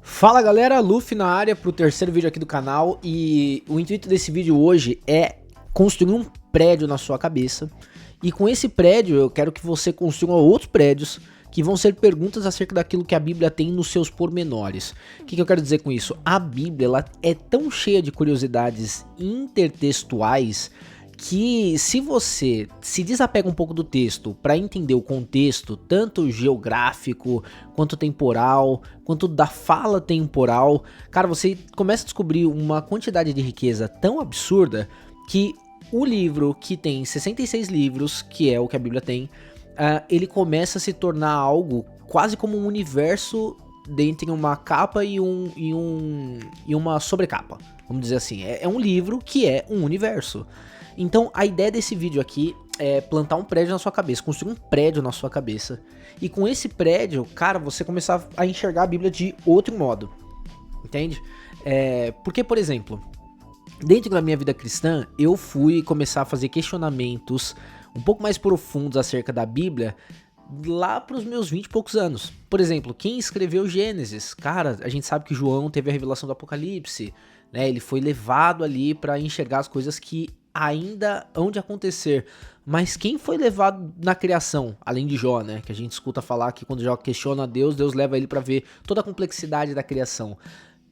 Fala galera, Luffy na área pro terceiro vídeo aqui do canal e o intuito desse vídeo hoje é construir um prédio na sua cabeça e com esse prédio eu quero que você construa outros prédios que vão ser perguntas acerca daquilo que a Bíblia tem nos seus pormenores. O que eu quero dizer com isso? A Bíblia ela é tão cheia de curiosidades intertextuais que se você se desapega um pouco do texto para entender o contexto, tanto geográfico, quanto temporal, quanto da fala temporal, cara, você começa a descobrir uma quantidade de riqueza tão absurda que o livro, que tem 66 livros, que é o que a Bíblia tem, ele começa a se tornar algo quase como um universo dentre uma capa e uma sobrecapa, vamos dizer assim. É um livro que é um universo. Então a ideia desse vídeo aqui é plantar um prédio na sua cabeça, construir um prédio na sua cabeça. E com esse prédio, cara, você começar a enxergar a Bíblia de outro modo, entende? Porque, por exemplo, dentro da minha vida cristã, eu fui começar a fazer questionamentos um pouco mais profundos acerca da Bíblia lá para os meus 20 e poucos anos. Por exemplo, quem escreveu Gênesis? Cara, a gente sabe que João teve a revelação do Apocalipse, né? Ele foi levado ali para enxergar as coisas que ainda hão de acontecer, mas quem foi levado na criação, além de Jó, né, que a gente escuta falar que quando Jó questiona a Deus, Deus leva ele para ver toda a complexidade da criação.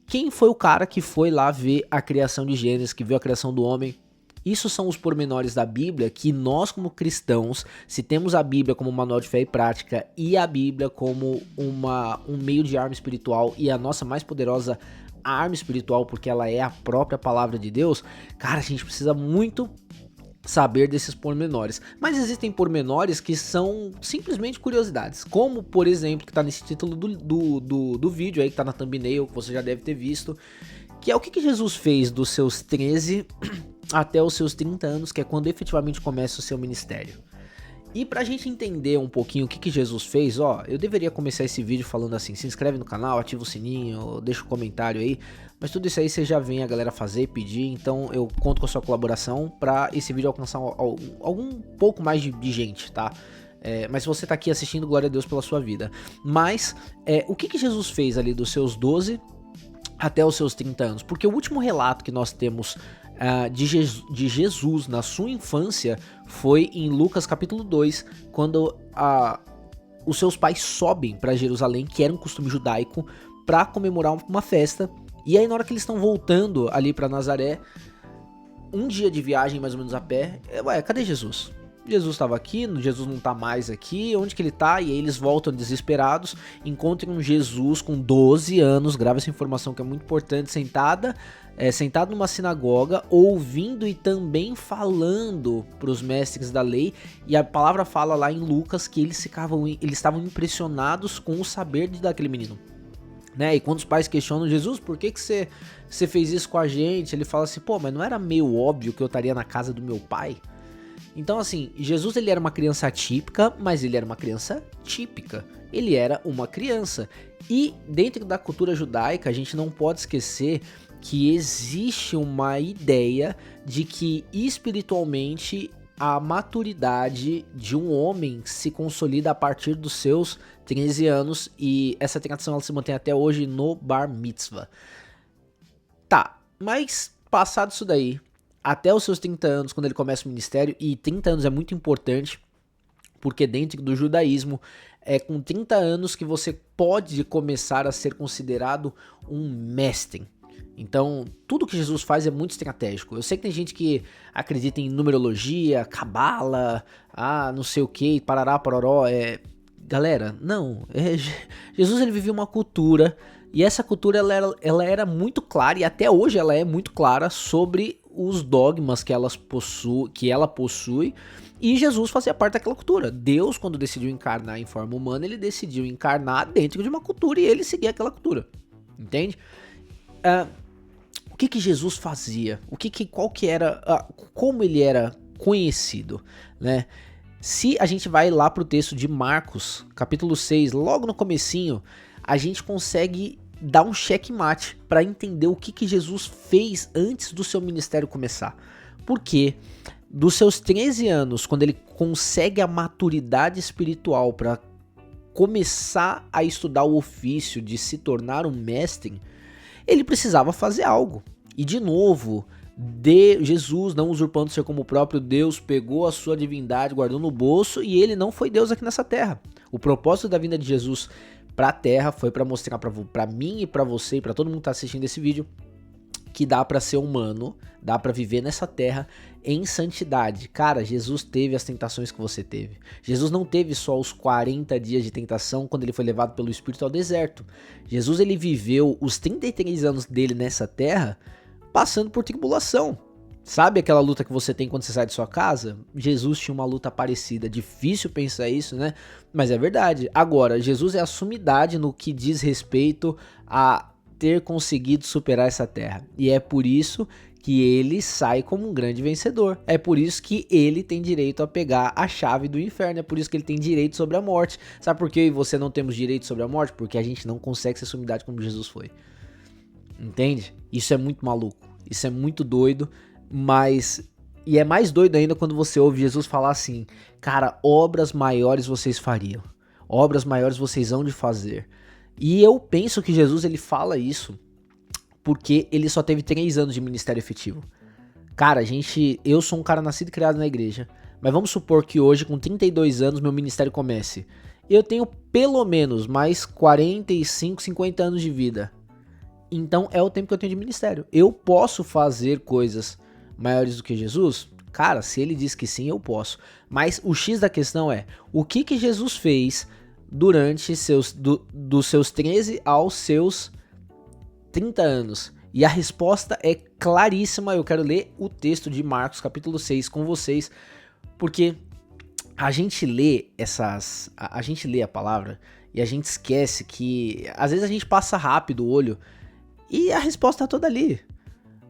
Quem foi o cara que foi lá ver a criação de Gênesis, que viu a criação do homem? Isso são os pormenores da Bíblia que nós como cristãos, se temos a Bíblia como manual de fé e prática e a Bíblia como um meio de arma espiritual e a nossa mais poderosa arma espiritual, porque ela é a própria palavra de Deus, cara, a gente precisa muito saber desses pormenores. Mas existem pormenores que são simplesmente curiosidades, como por exemplo, que tá nesse título do vídeo aí, que tá na thumbnail, que você já deve ter visto, que é o que Jesus fez dos seus 13 até os seus 30 anos, que é quando efetivamente começa o seu ministério. E pra gente entender um pouquinho o que Jesus fez, eu deveria começar esse vídeo falando assim, se inscreve no canal, ativa o sininho, deixa um comentário aí, mas tudo isso aí você já vem a galera fazer, pedir, então eu conto com a sua colaboração pra esse vídeo alcançar algum pouco mais de gente, tá? Mas se você tá aqui assistindo, glória a Deus pela sua vida. Mas, o que Jesus fez ali dos seus 12 até os seus 30 anos? Porque o último relato que nós temos de Jesus na sua infância foi em Lucas capítulo 2, quando os seus pais sobem para Jerusalém, que era um costume judaico, para comemorar uma festa. E aí na hora que eles estão voltando ali para Nazaré, um dia de viagem mais ou menos a pé, cadê Jesus? Jesus estava aqui, Jesus não tá mais aqui, onde que ele tá? E aí eles voltam desesperados, encontram Jesus com 12 anos, grava essa informação que é muito importante, sentado numa sinagoga, ouvindo e também falando para os mestres da lei, e a palavra fala lá em Lucas que eles estavam impressionados com o saber daquele menino. Né? E quando os pais questionam Jesus, por que você fez isso com a gente? Ele fala assim, pô, mas não era meio óbvio que eu estaria na casa do meu pai? Então assim, Jesus ele era uma criança atípica, mas ele era uma criança típica. Ele era uma criança. E dentro da cultura judaica, a gente não pode esquecer que existe uma ideia de que espiritualmente a maturidade de um homem se consolida a partir dos seus 13 anos e essa tradição ela se mantém até hoje no Bar Mitzvah. Tá, mas passado isso daí, até os seus 30 anos, quando ele começa o ministério, e 30 anos é muito importante, porque dentro do judaísmo, é com 30 anos que você pode começar a ser considerado um mestre. Então, tudo que Jesus faz é muito estratégico. Eu sei que tem gente que acredita em numerologia, cabala, não sei o que, parará, pororó, Galera, não. Jesus ele vivia uma cultura, e essa cultura ela era muito clara, e até hoje ela é muito clara sobre os dogmas que ela possui, e Jesus fazia parte daquela cultura. Deus, quando decidiu encarnar em forma humana, ele decidiu encarnar dentro de uma cultura, e ele seguia aquela cultura, entende? O que Jesus fazia? Qual que era, como ele era conhecido, né? Se a gente vai lá pro texto de Marcos, capítulo 6, logo no comecinho, a gente consegue dar um checkmate para entender o que Jesus fez antes do seu ministério começar. Porque dos seus 13 anos, quando ele consegue a maturidade espiritual para começar a estudar o ofício de se tornar um mestre, ele precisava fazer algo. E de novo, Jesus, não usurpando ser como o próprio Deus, pegou a sua divindade, guardou no bolso, e ele não foi Deus aqui nessa terra. O propósito da vinda de Jesus pra terra foi para mostrar pra mim e pra você e pra todo mundo que tá assistindo esse vídeo que dá pra ser humano, dá pra viver nessa terra em santidade. Cara, Jesus teve as tentações que você teve. Jesus não teve só os 40 dias de tentação quando ele foi levado pelo Espírito ao deserto. Jesus, ele viveu os 33 anos dele nessa terra passando por tribulação. Sabe aquela luta que você tem quando você sai de sua casa? Jesus tinha uma luta parecida. Difícil pensar isso, né? Mas é verdade. Agora, Jesus é a sumidade no que diz respeito a ter conseguido superar essa terra. E é por isso que ele sai como um grande vencedor. É por isso que ele tem direito a pegar a chave do inferno. É por isso que ele tem direito sobre a morte. Sabe por que eu e você não temos direito sobre a morte? Porque a gente não consegue ser sumidade como Jesus foi. Entende? Isso é muito maluco. Isso é muito doido. Mas... E é mais doido ainda quando você ouve Jesus falar assim: cara, obras maiores vocês fariam. Obras maiores vocês hão de fazer. E eu penso que Jesus, ele fala isso porque ele só teve 3 anos de ministério efetivo. Cara, eu sou um cara nascido e criado na igreja, mas vamos supor que hoje, com 32 anos, meu ministério comece. Eu tenho pelo menos mais 45, 50 anos de vida. Então é o tempo que eu tenho de ministério. Eu posso fazer coisas maiores do que Jesus? Cara, se ele diz que sim, eu posso. Mas o X da questão é, o que Jesus fez durante dos seus 13 aos seus 30 anos? E a resposta é claríssima. Eu quero ler o texto de Marcos capítulo 6 com vocês, porque a gente lê a gente lê a palavra e a gente esquece que às vezes a gente passa rápido o olho e a resposta tá toda ali.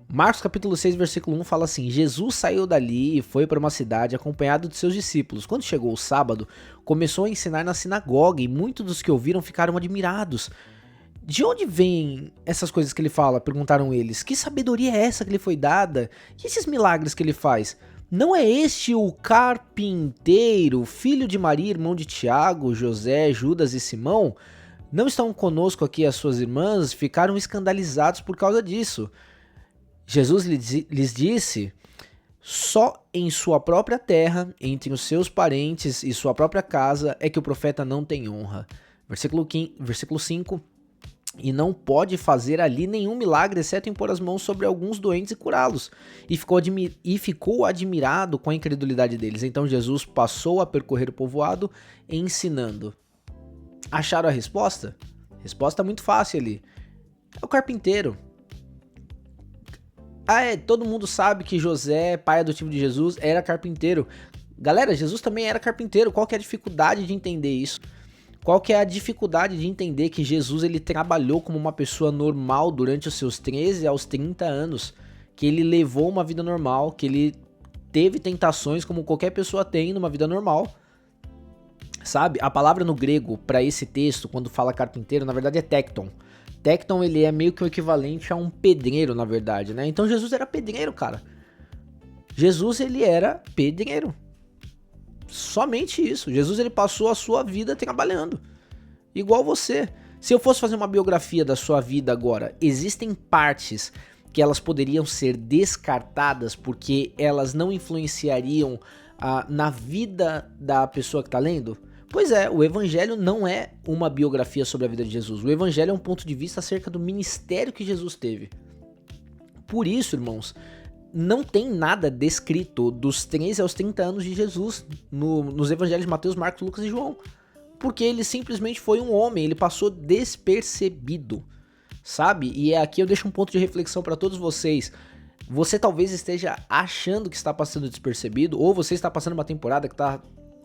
Marcos capítulo 6, versículo 1 fala assim: Jesus saiu dali e foi para uma cidade acompanhado de seus discípulos. Quando chegou o sábado, começou a ensinar na sinagoga e muitos dos que ouviram ficaram admirados. De onde vêm essas coisas que ele fala? Perguntaram eles. Que sabedoria é essa que lhe foi dada? E esses milagres que ele faz? Não é este o carpinteiro, filho de Maria, irmão de Tiago, José, Judas e Simão? Não estão conosco aqui as suas irmãs? Ficaram escandalizados por causa disso. Jesus lhes disse: só em sua própria terra, entre os seus parentes e sua própria casa, é que o profeta não tem honra. Versículo 5. E não pode fazer ali nenhum milagre, exceto impor as mãos sobre alguns doentes e curá-los. E ficou admirado com a incredulidade deles. Então Jesus passou a percorrer o povoado, ensinando. Acharam a resposta? Resposta muito fácil ali. É o carpinteiro. Todo mundo sabe que José, pai adotivo de Jesus, era carpinteiro. Galera, Jesus também era carpinteiro. Qual que é a dificuldade de entender isso? Qual que é a dificuldade de entender que Jesus, ele trabalhou como uma pessoa normal durante os seus 13 aos 30 anos? Que ele levou uma vida normal, que ele teve tentações como qualquer pessoa tem numa vida normal. Sabe? A palavra no grego para esse texto, quando fala carpinteiro, na verdade é tecton. Tecton, ele é meio que o equivalente a um pedreiro, na verdade, né? Então Jesus era pedreiro, cara. Jesus, ele era pedreiro. Somente isso. Jesus, ele passou a sua vida trabalhando. Igual você. Se eu fosse fazer uma biografia da sua vida agora, existem partes que elas poderiam ser descartadas porque elas não influenciariam na vida da pessoa que está lendo? Pois é, o evangelho não é uma biografia sobre a vida de Jesus. O evangelho é um ponto de vista acerca do ministério que Jesus teve. Por isso, irmãos, não tem nada descrito dos 13 aos 30 anos de Jesus nos evangelhos de Mateus, Marcos, Lucas e João. Porque ele simplesmente foi um homem, ele passou despercebido, sabe? E aqui eu deixo um ponto de reflexão para todos vocês. Você talvez esteja achando que está passando despercebido, ou você está passando uma temporada que está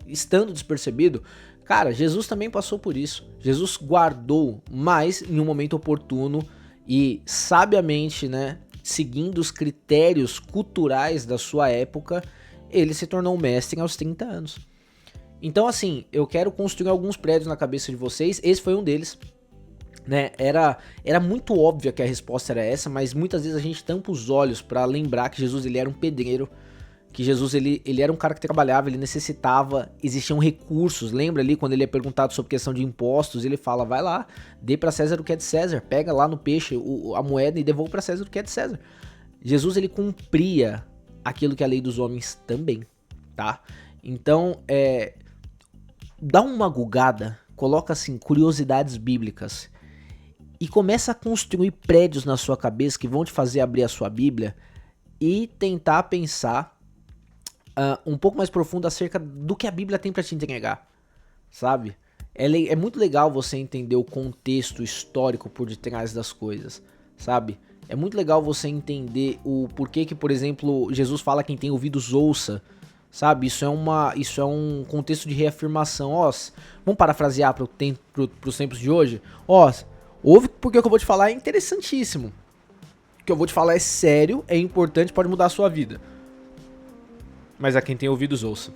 estando despercebido. Cara, Jesus também passou por isso. Jesus guardou, mas em um momento oportuno e sabiamente, né, seguindo os critérios culturais da sua época, ele se tornou mestre aos 30 anos. Então, assim, eu quero construir alguns prédios na cabeça de vocês. Esse foi um deles, né? Era muito óbvio que a resposta era essa, mas muitas vezes a gente tampa os olhos para lembrar que Jesus, ele era um pedreiro, que Jesus ele era um cara que trabalhava, ele necessitava, existiam recursos. Lembra ali quando ele é perguntado sobre questão de impostos, ele fala, vai lá, dê para César o que é de César, pega lá no peixe a moeda e devolve para César o que é de César. Jesus ele cumpria aquilo que é a lei dos homens também, tá? Então, dá uma gugada, coloca assim, curiosidades bíblicas e começa a construir prédios na sua cabeça que vão te fazer abrir a sua Bíblia e tentar pensar um pouco mais profundo acerca do que a Bíblia tem pra te entregar, sabe? É muito legal você entender o contexto histórico por detrás das coisas, sabe? É muito legal você entender o porquê que, por exemplo, Jesus fala quem tem ouvidos ouça, sabe? Isso é um contexto de reafirmação. Vamos parafrasear pros tempos de hoje? Ouve porque o que eu vou te falar é interessantíssimo. O que eu vou te falar é sério, é importante, pode mudar a sua vida. Mas a quem tem ouvidos ouça,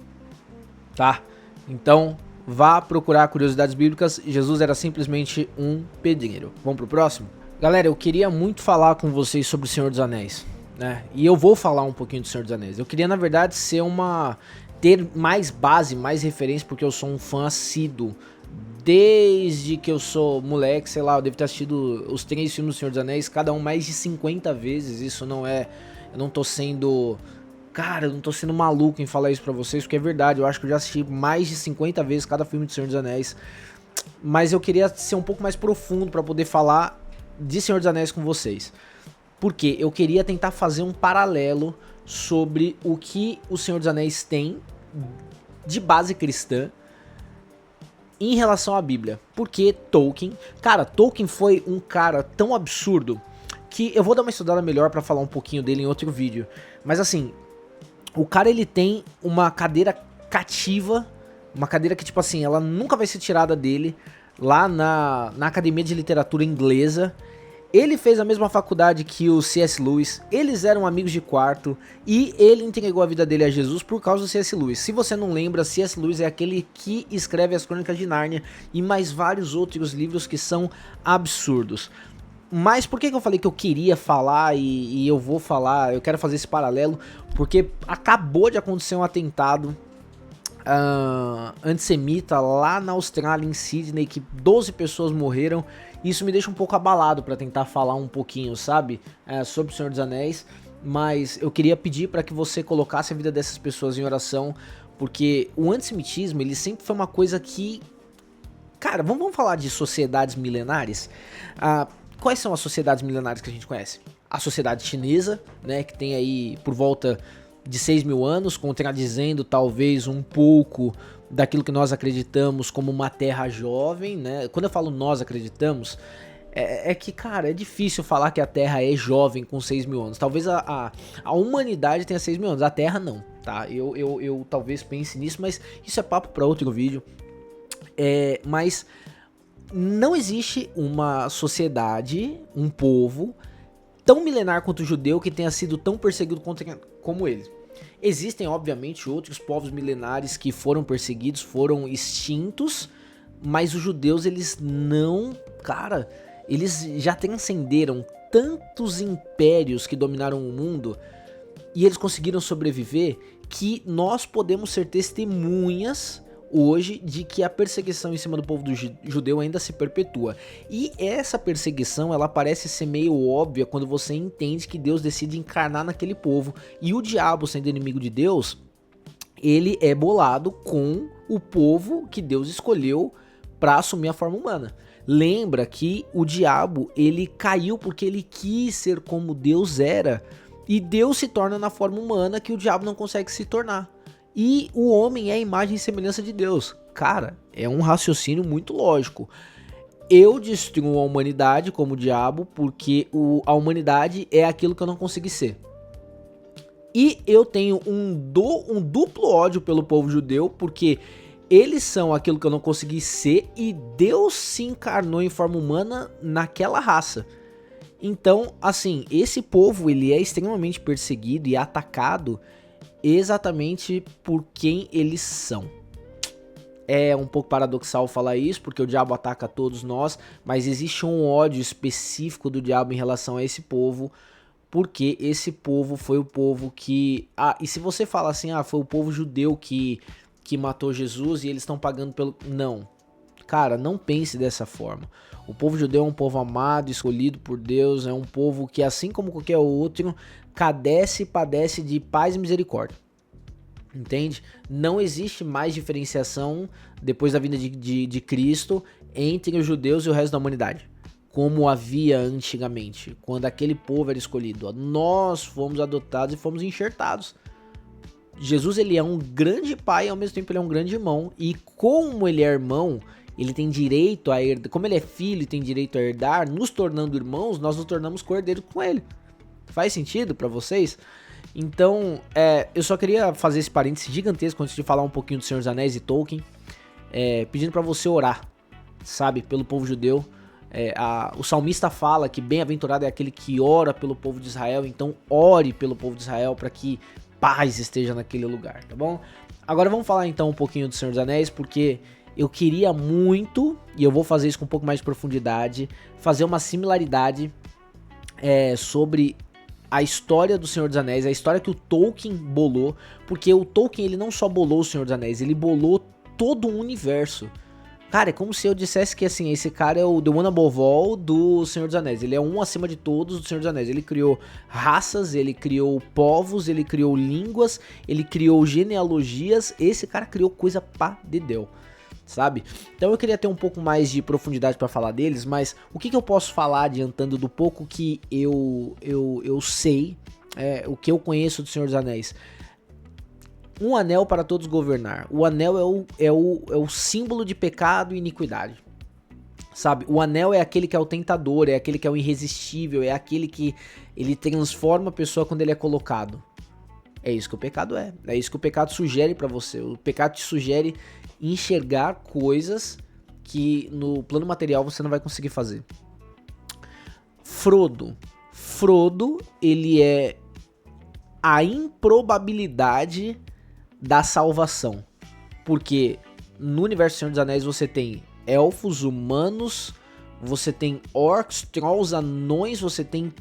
tá? Então, vá procurar curiosidades bíblicas. Jesus era simplesmente um pedreiro. Vamos pro próximo? Galera, eu queria muito falar com vocês sobre o Senhor dos Anéis, né? E eu vou falar um pouquinho do Senhor dos Anéis. Eu queria, na verdade, ter mais base, mais referência, porque eu sou um fã assíduo. Desde que eu sou moleque, sei lá, eu devo ter assistido os 3 filmes do Senhor dos Anéis, cada um mais de 50 vezes. Isso não é... Eu não tô sendo... Cara, eu não tô sendo maluco em falar isso pra vocês, porque é verdade, eu acho que eu já assisti mais de 50 vezes cada filme do Senhor dos Anéis. Mas eu queria ser um pouco mais profundo pra poder falar de Senhor dos Anéis com vocês. Porque eu queria tentar fazer um paralelo sobre o que o Senhor dos Anéis tem de base cristã em relação à Bíblia. Porque Tolkien... Cara, Tolkien foi um cara tão absurdo que eu vou dar uma estudada melhor pra falar um pouquinho dele em outro vídeo. Mas assim... O cara, ele tem uma cadeira cativa, uma cadeira que, tipo assim, ela nunca vai ser tirada dele, lá na Academia de Literatura Inglesa. Ele fez a mesma faculdade que o C.S. Lewis, eles eram amigos de quarto, e ele entregou a vida dele a Jesus por causa do C.S. Lewis. Se você não lembra, C.S. Lewis é aquele que escreve as Crônicas de Nárnia e mais vários outros livros que são absurdos. Mas por que eu falei que eu queria falar e eu vou falar, eu quero fazer esse paralelo? Porque acabou de acontecer um atentado antissemita lá na Austrália, em Sydney, que 12 pessoas morreram. Isso me deixa um pouco abalado para tentar falar um pouquinho, sabe, sobre o Senhor dos Anéis. Mas eu queria pedir para que você colocasse a vida dessas pessoas em oração, porque o antissemitismo, ele sempre foi uma coisa que... Cara, vamos falar de sociedades milenares? Quais são as sociedades milenares que a gente conhece? A sociedade chinesa, né, que tem aí por volta de 6.000 anos, contradizendo talvez um pouco daquilo que nós acreditamos como uma terra jovem, né? Quando eu falo nós acreditamos, é que, cara, é difícil falar que a Terra é jovem com 6.000 anos. Talvez a humanidade tenha 6.000 anos, a Terra não, tá? Eu talvez pense nisso, mas isso é papo para outro vídeo. Mas... não existe uma sociedade, um povo, tão milenar quanto o judeu que tenha sido tão perseguido como eles. Existem, obviamente, outros povos milenares que foram perseguidos, foram extintos, mas os judeus, eles não... Cara, eles já transcenderam tantos impérios que dominaram o mundo e eles conseguiram sobreviver que nós podemos ser testemunhas hoje de que a perseguição em cima do povo do judeu ainda se perpetua. E essa perseguição, ela parece ser meio óbvia quando você entende que Deus decide encarnar naquele povo. E o diabo, sendo inimigo de Deus, ele é bolado com o povo que Deus escolheu para assumir a forma humana. Lembra que o diabo, ele caiu porque ele quis ser como Deus era. E Deus se torna na forma humana que o diabo não consegue se tornar. E o homem é a imagem e semelhança de Deus. Cara, é um raciocínio muito lógico. Eu destruo a humanidade como o diabo porque a humanidade é aquilo que eu não consegui ser. E eu tenho um duplo ódio pelo povo judeu porque eles são aquilo que eu não consegui ser e Deus se encarnou em forma humana naquela raça. Então, assim, esse povo, ele é extremamente perseguido e atacado exatamente por quem eles são. É um pouco paradoxal falar isso, porque o diabo ataca todos nós, mas existe um ódio específico do diabo em relação a esse povo, porque esse povo foi o povo que... e se você fala assim, foi o povo judeu que matou Jesus e eles estão pagando pelo... Não. Cara, não pense dessa forma. O povo judeu é um povo amado, escolhido por Deus, é um povo que, assim como qualquer outro, cadece e padece de paz e misericórdia. Entende? Não existe mais diferenciação depois da vinda de Cristo entre os judeus e o resto da humanidade, como havia antigamente, quando aquele povo era escolhido. Nós fomos adotados e fomos enxertados. Jesus, ele é um grande pai e ao mesmo tempo ele é um grande irmão, e como ele é irmão, ele tem direito a herdar, como ele é filho e tem direito a herdar, nos tornando irmãos, nós nos tornamos co-herdeiros com ele. Faz sentido pra vocês? Então, eu só queria fazer esse parênteses gigantesco antes de falar um pouquinho do Senhor dos Anéis e Tolkien, pedindo pra você orar, sabe, pelo povo judeu. O salmista fala que bem-aventurado é aquele que ora pelo povo de Israel, então ore pelo povo de Israel para que paz esteja naquele lugar, tá bom? Agora vamos falar então um pouquinho do Senhor dos Anéis, porque eu queria muito, e eu vou fazer isso com um pouco mais de profundidade, fazer uma similaridade sobre a história do Senhor dos Anéis, a história que o Tolkien bolou, porque o Tolkien ele não só bolou o Senhor dos Anéis, ele bolou todo o universo. Cara, é como se eu dissesse que assim, esse cara é o The One Above All do Senhor dos Anéis, ele é um acima de todos do Senhor dos Anéis, ele criou raças, ele criou povos, ele criou línguas, ele criou genealogias, esse cara criou coisa pá de Deus, sabe? Então eu queria ter um pouco mais de profundidade pra falar deles, mas o que eu posso falar adiantando do pouco que eu sei, o que eu conheço do Senhor dos Anéis? Um anel para todos governar. O anel é o símbolo de pecado e iniquidade, sabe? O anel é aquele que é o tentador, é aquele que é o irresistível, é aquele que ele transforma a pessoa quando ele é colocado. É isso que o pecado é isso que o pecado sugere pra você. O pecado te sugere enxergar coisas que no plano material você não vai conseguir fazer. Frodo, ele é a improbabilidade da salvação, porque no universo do Senhor dos Anéis você tem elfos, humanos, você tem orcs, trolls, anões, você tem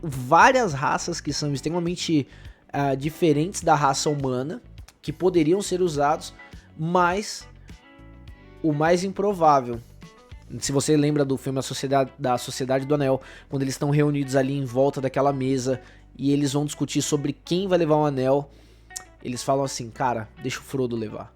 várias raças que são extremamente diferentes da raça humana, que poderiam ser usados, mas o mais improvável, se você lembra do filme da Sociedade do Anel, quando eles estão reunidos ali em volta daquela mesa e eles vão discutir sobre quem vai levar o anel, eles falam assim, cara, deixa o Frodo levar.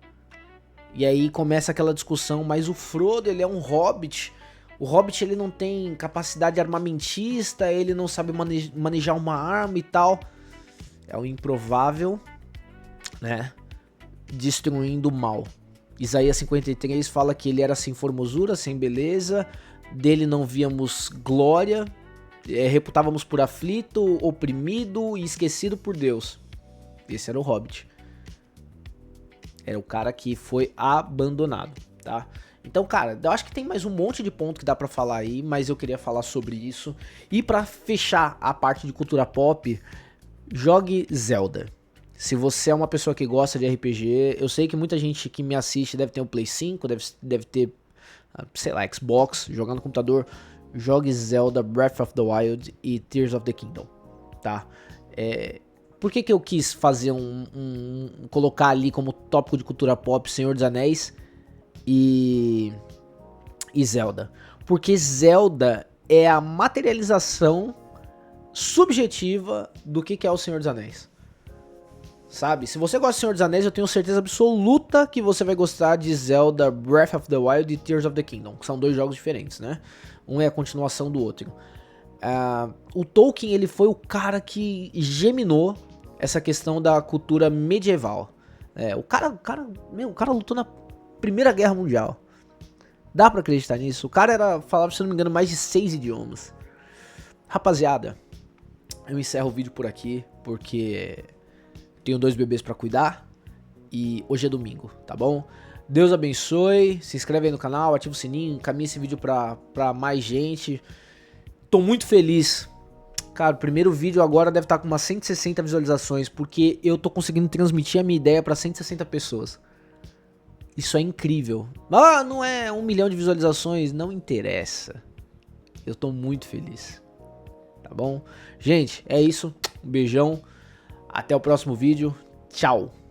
E aí começa aquela discussão, mas o Frodo, ele é um hobbit. O hobbit, ele não tem capacidade armamentista, ele não sabe manejar uma arma e tal. É o improvável, né, destruindo o mal. Isaías 53 fala que ele era sem formosura, sem beleza, dele não víamos glória, reputávamos por aflito, oprimido e esquecido por Deus. Esse era o Hobbit. Era o cara que foi abandonado, tá? Então, cara, eu acho que tem mais um monte de ponto que dá pra falar aí, mas eu queria falar sobre isso. E pra fechar a parte de cultura pop, jogue Zelda. Se você é uma pessoa que gosta de RPG, eu sei que muita gente que me assiste deve ter um Play 5, deve ter, sei lá, Xbox, jogando no computador. Jogue Zelda, Breath of the Wild e Tears of the Kingdom, tá? Por que eu quis fazer colocar ali como tópico de cultura pop Senhor dos Anéis e Zelda? Porque Zelda é a materialização subjetiva do que é o Senhor dos Anéis. Sabe? Se você gosta de Senhor dos Anéis, eu tenho certeza absoluta que você vai gostar de Zelda, Breath of the Wild e Tears of the Kingdom, que são dois jogos diferentes, né? Um é a continuação do outro. O Tolkien, ele foi o cara que geminou essa questão da cultura medieval. O cara lutou na Primeira Guerra Mundial. Dá pra acreditar nisso? O cara falava, se não me engano, mais de 6 idiomas. Rapaziada, eu encerro o vídeo por aqui, porque tenho 2 bebês pra cuidar e hoje é domingo, tá bom? Deus abençoe, se inscreve aí no canal, ativa o sininho, encaminha esse vídeo pra mais gente. Tô muito feliz. Cara, o primeiro vídeo agora deve estar com umas 160 visualizações, porque eu tô conseguindo transmitir a minha ideia pra 160 pessoas. Isso é incrível. Não é 1 milhão de visualizações, não interessa. Eu tô muito feliz. tá bom? Gente, é isso. Um beijão. Até o próximo vídeo. Tchau.